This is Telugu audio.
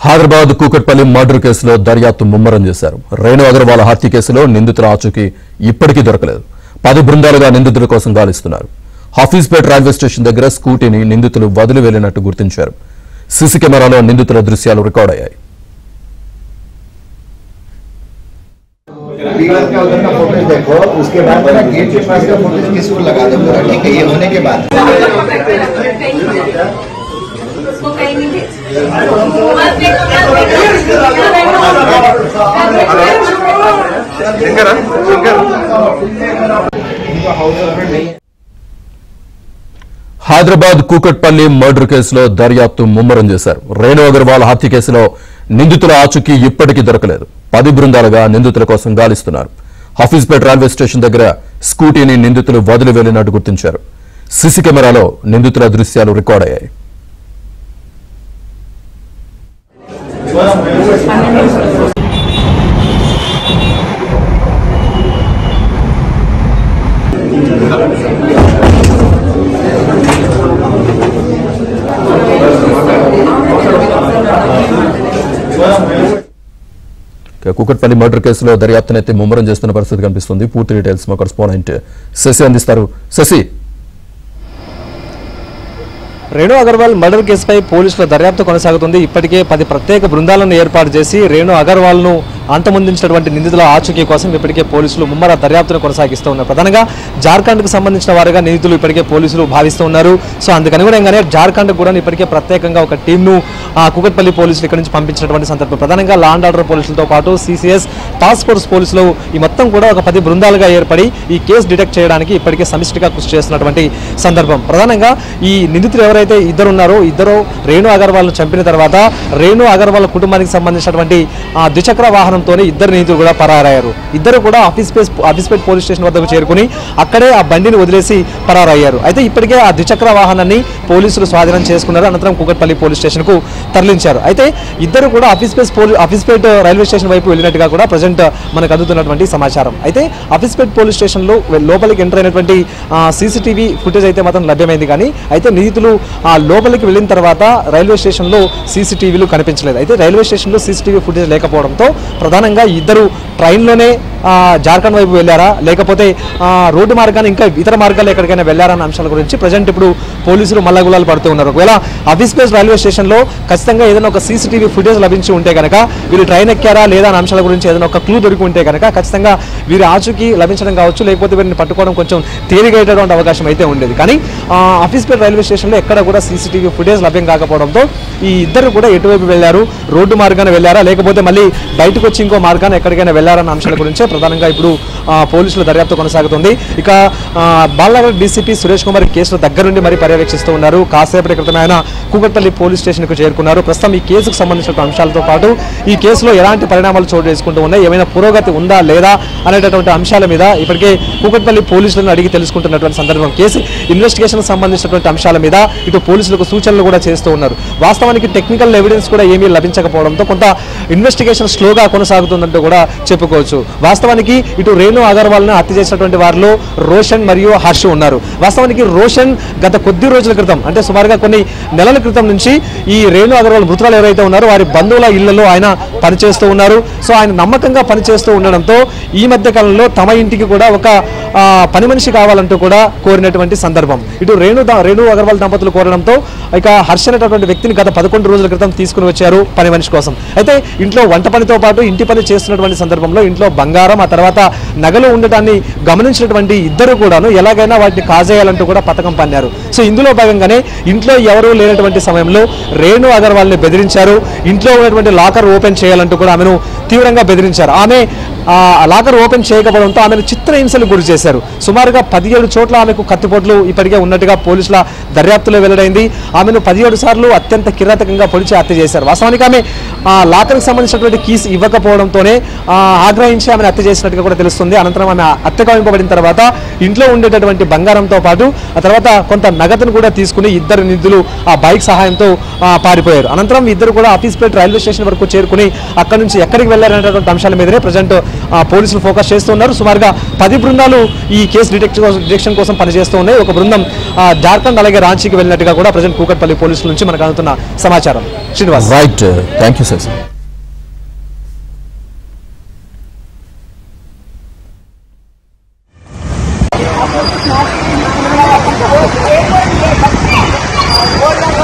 హైదరాబాద్ కూకట్పల్లి మర్డర్ కేసులో దర్యాప్తు ముమ్మరం చేశారు. రేణు అగర్వాల్ హత్య కేసులో నిందితుల ఆచూకీ ఇప్పటికీ దొరకలేదు. 10 బృందాలుగా నిందితుల కోసం గాలిస్తున్నారు. హఫీజ్పేట్ రైల్వే స్టేషన్ దగ్గర స్కూటీని నిందితులు వదిలి వెళ్లినట్టు గుర్తించారు. సీసీ కెమెరాలో నిందితుల దృశ్యాలు రికార్డ్ అయ్యాయి. देखो उसके बाद मेरा गेट के पास का फोटो किसको लगा दो पूरा, ठीक है? ये होने के बाद హైదరాబాద్ కూకట్పల్లి మర్డర్ కేసులో దర్యాప్తు ముమ్మరం చేశారు. రేణు అగర్వాల్ హత్య కేసులో నిందితుల ఆచూకీ ఇప్పటికీ దొరకలేదు. 10 బృందాలుగా నిందితుల కోసం గాలిస్తున్నారు. హఫీజ్పేట్ రైల్వే స్టేషన్ దగ్గర స్కూటీని నిందితులు వదిలి వెళ్లినట్టు గుర్తించారు. సీసీ కెమెరాలో నిందితుల దృశ్యాలు రికార్డ్ అయ్యాయి. కూకట్పల్లి మర్డర్ కేసులో దర్యాప్తునైతే ముమ్మరం చేస్తున్న పరిస్థితి కనిపిస్తుంది. పూర్తి డీటెయిల్స్ మా కరెస్పాండెంట్ శశి అందిస్తారు. శశి, రేణు అగర్వాల్ మర్డర్ కేసుపై పోలీసుల దర్యాప్తు కొనసాగుతుంది. ఇప్పటికే 10 ప్రత్యేక బృందాలను ఏర్పాటు చేసి రేణు అగర్వాల్ను అంతమొందించినటువంటి నిందితుల ఆచూకీ కోసం ఇప్పటికే పోలీసులు ముమ్మర దర్యాప్తును కొనసాగిస్తూ ఉన్నారు. ప్రధానంగా జార్ఖండ్కు సంబంధించిన వారుగా నిందితులు ఇప్పటికే పోలీసులు భావిస్తూ ఉన్నారు. సో అందుకనుగుణంగానే జార్ఖండ్ కూడా ఇప్పటికే ప్రత్యేకంగా ఒక టీంను కూకట్పల్లి పోలీసులు ఇక్కడ నుంచి పంపించినటువంటి సందర్భం. ప్రధానంగా లా అండ్ ఆర్డర్ పోలీసులతో పాటు సిసిఎస్ టాస్క్ ఫోర్స్ పోలీసులు ఈ మొత్తం కూడా ఒక 10 బృందాలుగా ఏర్పడి ఈ కేసు డిటెక్ట్ చేయడానికి ఇప్పటికే సమిష్టిగా కృషి చేస్తున్నటువంటి సందర్భం. ప్రధానంగా ఈ నిందితులు ఎవరైతే ఇద్దరు ఉన్నారో ఇద్దరు రేణు అగర్వాల్ను చంపిన తర్వాత రేణు అగర్వాల్ కుటుంబానికి సంబంధించినటువంటి ద్విచక్ర వాహనంతోనే ఇద్దరు నిందితులు కూడా పరారయ్యారు. ఇద్దరు కూడా హఫీజ్పేట్ పోలీస్ స్టేషన్ వద్దకు చేరుకుని అక్కడే ఆ బండిని వదిలేసి పరారయ్యారు. అయితే ఇప్పటికే ఆ ద్విచక్ర వాహనాన్ని పోలీసులు స్వాధీనం చేసుకున్నారు. అనంతరం కూకట్పల్లి పోలీస్ స్టేషన్ కు తరలించారు. అయితే ఇద్దరు కూడా హఫీజ్పేట్ రైల్వే స్టేషన్ వైపు వెళ్ళినట్టుగా కూడా ప్రజెంట్ మనకు అందుతున్నటువంటి సమాచారం. అయితే హఫీజ్పేట్ పోలీస్ స్టేషన్ లో లోపలికి ఎంటర్ అయినటువంటి సీసీటీవీ ఫుటేజ్ అయితే మాత్రం లభ్యమైంది. కానీ అయితే నిందితులు లోపలికి వెళ్ళిన తర్వాత రైల్వే స్టేషన్ లో సీసీటీవీలు కనిపించలేదు. అయితే రైల్వే స్టేషన్ లో సీసీటీవీ ఫుటేజ్ లేకపోవడంతో ప్రధానంగా ఇద్దరు ట్రైన్లోనే జార్ఖండ్ వైపు వెళ్ళారా, లేకపోతే రోడ్డు మార్గాన్ని ఇంకా ఇతర మార్గాలు ఎక్కడికైనా వెళ్ళారన్న అంశాల గురించి ప్రజెంట్ ఇప్పుడు పోలీసులు మల్లగులాలు పడుతూ ఉన్నారు. ఒకవేళ హఫీజ్పేట్ రైల్వే స్టేషన్లో ఖచ్చితంగా ఏదైనా ఒక సీసీటీవీ ఫుటేజ్ లభించి ఉంటే కనుక వీళ్ళు ట్రైన్ ఎక్కారా లేదా అన్న అంశాల గురించి ఏదైనా ఒక క్లూ దొరికి ఉంటే కనుక ఖచ్చితంగా వీరి ఆచూకీ లభించడం కావచ్చు, లేకపోతే వీరిని పట్టుకోవడం కొంచెం తేలిగయ్యేటువంటి అవకాశం అయితే ఉండేది. కానీ హఫీజ్పేట్ రైల్వే స్టేషన్లో ఎక్కడ కూడా సీసీటీవీ ఫుటేజ్ లభ్యం కాకపోవడంతో ఈ ఇద్దరు కూడా ఎటువైపు వెళ్ళారు, రోడ్డు మార్గాన్ని వెళ్ళారా, లేకపోతే మళ్ళీ బయటకు వచ్చి ఇంకో మార్గాన్ని ఎక్కడికైనా వెళ్ళారన్న అంశాల గురించే ప్రధానంగా ఇప్పుడు పోలీసుల దర్యాప్తు కొనసాగుతుంది. ఇక బాలనగర్ డీసీపీ సురేష్ కుమార్ కేసులో దగ్గర నుండి మరి పర్యవేక్షిస్తూ ఉన్నారు. కాసేపటి క్రితమే ఆయన కూకట్పల్లి పోలీస్ స్టేషన్కు చేరుకున్నారు. ప్రస్తుతం ఈ కేసుకు సంబంధించిన అంశాలతో పాటు ఈ కేసులో ఎలాంటి పరిణామాలు చోటు చేసుకుంటూ ఉన్నాయి, ఏమైనా పురోగతి ఉందా లేదా అనేటటువంటి అంశాల మీద ఇప్పటికే కూకట్పల్లి పోలీసులను అడిగి తెలుసుకుంటున్నటువంటి సందర్భం. కేసు ఇన్వెస్టిగేషన్ సంబంధించినటువంటి అంశాల మీద ఇటు పోలీసులకు సూచనలు కూడా చేస్తూ ఉన్నారు. వాస్తవానికి టెక్నికల్ ఎవిడెన్స్ కూడా ఏమీ లభించకపోవడంతో కొంత ఇన్వెస్టిగేషన్ స్లోగా కొనసాగుతుందంటూ కూడా చెప్పుకోవచ్చు. వాస్తవానికి ఇటు రేణు అగర్వాల్ను హత్య చేసినటువంటి వారిలో రోషన్ మరియు హర్ష ఉన్నారు. వాస్తవానికి రోషన్ గత కొద్ది రోజుల క్రితం, అంటే సుమారుగా కొన్ని నెలల క్రితం నుంచి ఈ రేణు అగర్వాల్ మృతురాలు ఎవరైతే ఉన్నారో వారి బంధువుల ఇళ్లలో ఆయన పనిచేస్తూ ఉన్నారు. సో ఆయన నమ్మకంగా పనిచేస్తూ ఉండడంతో ఈ మధ్య కాలంలో తమ ఇంటికి కూడా ఒక పని మనిషి కావాలంటూ కూడా కోరినటువంటి సందర్భం. ఇటు రేణు అగర్వాల్ దంపతులు కోరడంతో ఇక హర్ష అనేటటువంటి వ్యక్తిని గత 11 రోజుల క్రితం తీసుకుని వచ్చారు పని మనిషి కోసం. అయితే ఇంట్లో వంట పనితో పాటు ఇంటి పని చేస్తున్నటువంటి సందర్భంలో ఇంట్లో బంగారం ఆ తర్వాత నగలు ఉండటాన్ని గమనించినటువంటి ఇద్దరు కూడాను ఎలాగైనా వాటిని కాజేయాలంటూ కూడా పథకం పన్నారు. సో ఇందులో భాగంగానే ఇంట్లో ఎవరూ లేనటువంటి సమయంలో రేణు అగర్వాల్ని బెదిరించారు. ఇంట్లో ఉన్నటువంటి లాకర్ ఓపెన్ చేయాలంటూ కూడా ఆమెను తీవ్రంగా బెదిరించారు. ఆమె లాకర్ ఓపెన్ చేయకపోవడంతో ఆమెను చిత్రహింసలు గురి చేశారు. సుమారుగా 17 చోట్ల ఆమెకు కత్తిపోట్లు ఇప్పటికే ఉన్నట్టుగా పోలీసుల దర్యాప్తులో వెల్లడైంది. ఆమెను 17 సార్లు అత్యంత కిరాతకంగా పొడిచి హత్య చేశారు. వాస్తవానికి ఆమె లాకర్కి సంబంధించినటువంటి కీస్ ఇవ్వకపోవడంతోనే ఆగ్రహించి ఆమెను హత్య చేసినట్టుగా కూడా తెలుస్తుంది. అనంతరం ఆమె హత్య గావింపబడిన తర్వాత ఇంట్లో ఉండేటటువంటి బంగారంతో పాటు ఆ తర్వాత కొంత నగదును కూడా తీసుకుని ఇద్దరు నిందితులు ఆ బైక్ సహాయంతో పారిపోయారు. అనంతరం ఇద్దరు కూడా హఫీజ్పేట్ రైల్వే స్టేషన్ వరకు చేరుకుని అక్కడి నుంచి ఎక్కడికి వెళ్లారనేటువంటి అంశాల మీదనే ప్రజెంట్ పోలీసులు ఫోకస్ చేస్తూ ఉన్నారు. సుమారుగా 10 బృందాలు ఈ కేసు డిటెక్షన్ కోసం పనిచేస్తూ ఉన్నాయి. ఒక బృందం జార్ఖండ్ అలాగే రాంచీకి వెళ్ళినట్టుగా కూడా ప్రజెంట్ కూకట్పల్లి పోలీసుల నుంచి మనకు అందుతున్న సమాచారం. Srinivas, right, thank you Shashi. What